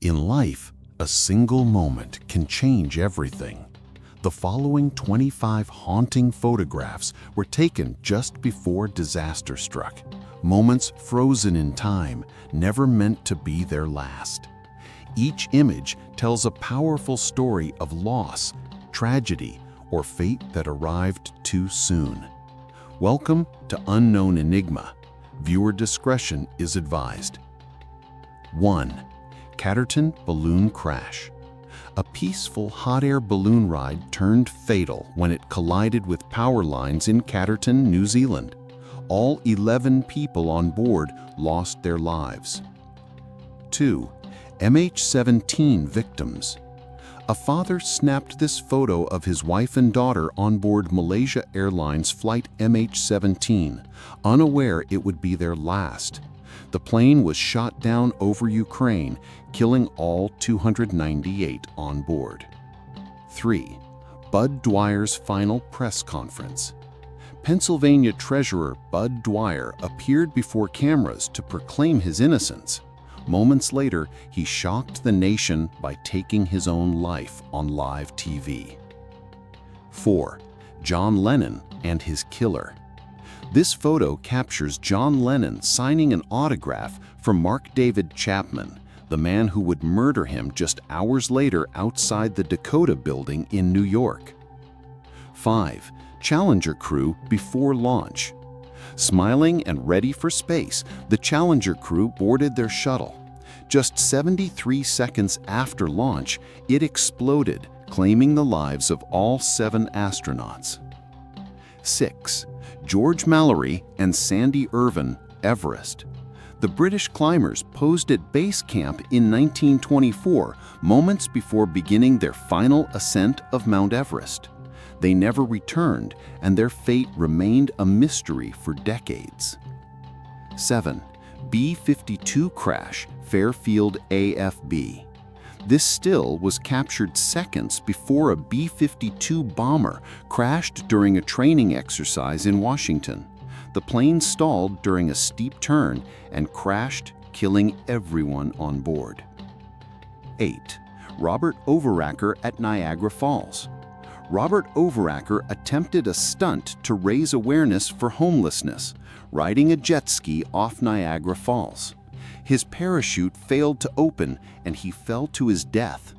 In life, a single moment can change everything. The following 25 haunting photographs were taken just before disaster struck. Moments frozen in time, never meant to be their last. Each image tells a powerful story of loss, tragedy, or fate that arrived too soon. Welcome to Unknown Enigma. Viewer discretion is advised. 1. Catterton Balloon Crash. A peaceful hot air balloon ride turned fatal when it collided with power lines in Catterton, New Zealand. All 11 people on board lost their lives. 2. MH17 victims. A father snapped this photo of his wife and daughter on board Malaysia Airlines flight MH17, unaware it would be their last. The plane was shot down over Ukraine, killing all 298 on board. 3. Bud Dwyer's final press conference. Pennsylvania Treasurer Bud Dwyer appeared before cameras to proclaim his innocence. Moments later, he shocked the nation by taking his own life on live TV. 4. John Lennon and his killer. This photo captures John Lennon signing an autograph from Mark David Chapman, the man who would murder him just hours later outside the Dakota Building in New York. 5. Challenger crew before launch. Smiling and ready for space, the Challenger crew boarded their shuttle. Just 73 seconds after launch, it exploded, claiming the lives of all 7 astronauts. 6. George Mallory and Sandy Irvine, Everest. The British climbers posed at base camp in 1924, moments before beginning their final ascent of Mount Everest. They never returned, and their fate remained a mystery for decades. 7. B-52 crash, Fairfield AFB. This still was captured seconds before a B-52 bomber crashed during a training exercise in Washington. The plane stalled during a steep turn and crashed, killing everyone on board. 8. Robert Overacker at Niagara Falls. Robert Overacker attempted a stunt to raise awareness for homelessness, riding a jet ski off Niagara Falls. His parachute failed to open and he fell to his death.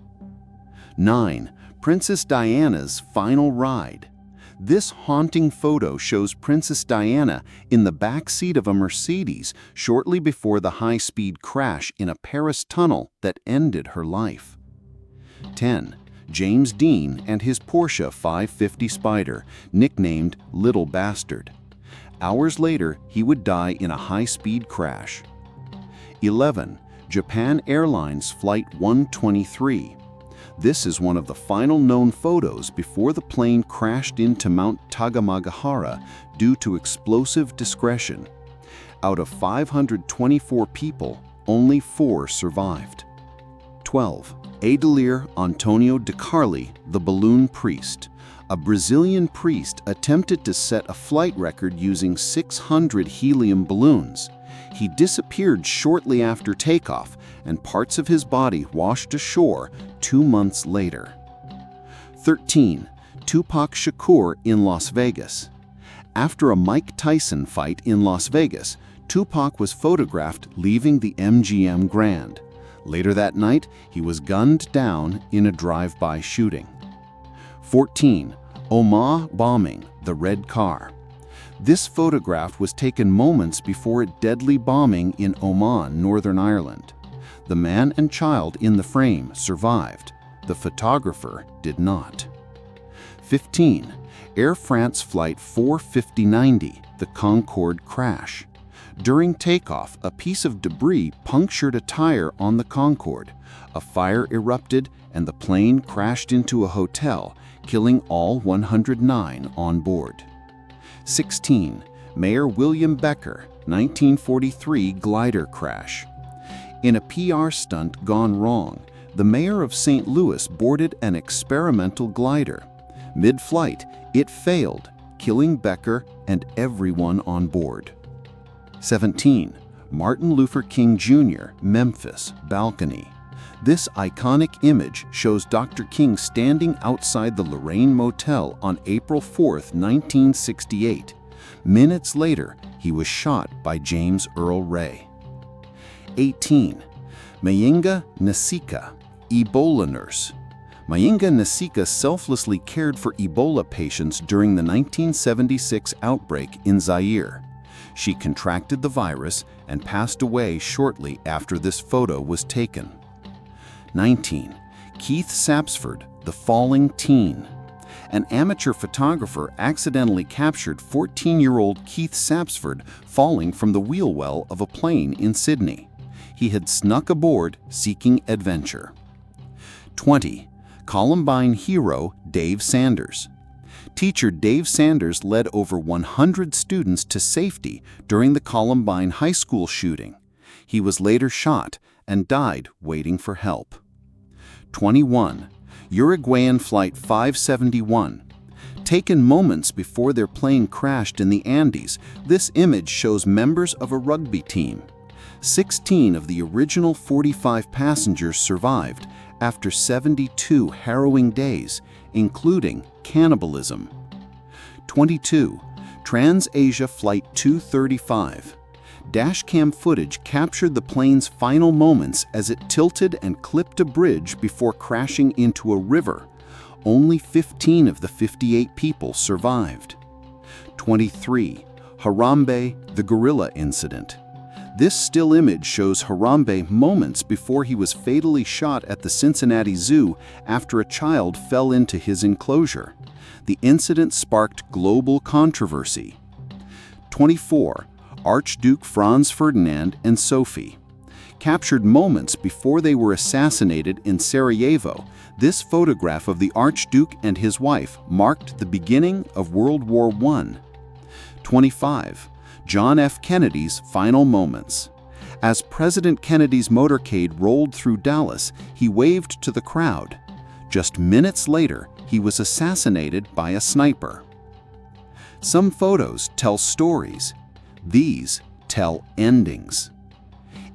9. Princess Diana's final ride. This haunting photo shows Princess Diana in the back seat of a Mercedes shortly before the high-speed crash in a Paris tunnel that ended her life. 10. James Dean and his Porsche 550 Spider, nicknamed Little Bastard. Hours later, he would die in a high-speed crash. 11. Japan Airlines Flight 123. This is one of the final known photos before the plane crashed into Mount Tagamagahara due to explosive discretion. Out of 524 people, only 4 survived. 12. Adelir Antonio de Carli, the Balloon Priest. A Brazilian priest attempted to set a flight record using 600 helium balloons. He disappeared shortly after takeoff, and parts of his body washed ashore 2 months later. 13. Tupac Shakur in Las Vegas. After a Mike Tyson fight in Las Vegas, Tupac was photographed leaving the MGM Grand. Later that night, he was gunned down in a drive-by shooting. 14. Omagh bombing, the red car. This photograph was taken moments before a deadly bombing in Omagh, Northern Ireland. The man and child in the frame survived. The photographer did not. 15. Air France Flight 450-90, the Concorde crash. During takeoff, a piece of debris punctured a tire on the Concorde. A fire erupted and the plane crashed into a hotel, killing all 109 on board. 16. Mayor William Becker, 1943 glider crash. In a PR stunt gone wrong, the mayor of St. Louis boarded an experimental glider. Mid-flight, it failed, killing Becker and everyone on board. 17. Martin Luther King Jr., Memphis, balcony. This iconic image shows Dr. King standing outside the Lorraine Motel on April 4, 1968. Minutes later, he was shot by James Earl Ray. 18. Mayinga Nsika, Ebola nurse. Mayinga Nsika selflessly cared for Ebola patients during the 1976 outbreak in Zaire. She contracted the virus and passed away shortly after this photo was taken. 19. Keith Sapsford, the falling teen. An amateur photographer accidentally captured 14-year-old Keith Sapsford falling from the wheel well of a plane in Sydney. He had snuck aboard seeking adventure. 20. Columbine hero Dave Sanders. Teacher Dave Sanders led over 100 students to safety during the Columbine High School shooting. He was later shot and died waiting for help. 21. Uruguayan Flight 571. Taken moments before their plane crashed in the Andes, this image shows members of a rugby team. 16 of the original 45 passengers survived after 72 harrowing days, including cannibalism. 22. Trans-Asia Flight 235. Dashcam footage captured the plane's final moments as it tilted and clipped a bridge before crashing into a river. Only 15 of the 58 people survived. 23. Harambe, the gorilla incident. This still image shows Harambe moments before he was fatally shot at the Cincinnati Zoo after a child fell into his enclosure. The incident sparked global controversy. 24. Archduke Franz Ferdinand and Sophie. Captured moments before they were assassinated in Sarajevo, this photograph of the Archduke and his wife marked the beginning of World War I. 25. John F. Kennedy's final moments. As President Kennedy's motorcade rolled through Dallas, he waved to the crowd. Just minutes later, he was assassinated by a sniper. Some photos tell stories. These tell endings.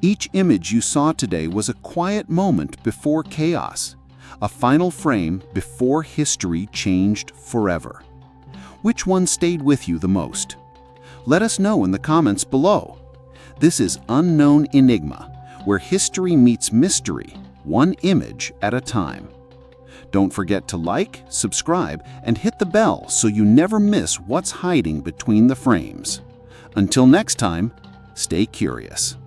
Each image you saw today was a quiet moment before chaos, a final frame before history changed forever. Which one stayed with you the most? Let us know in the comments below. This is Unknown Enigma, where history meets mystery, one image at a time. Don't forget to like, subscribe, and hit the bell so you never miss what's hiding between the frames. Until next time, stay curious.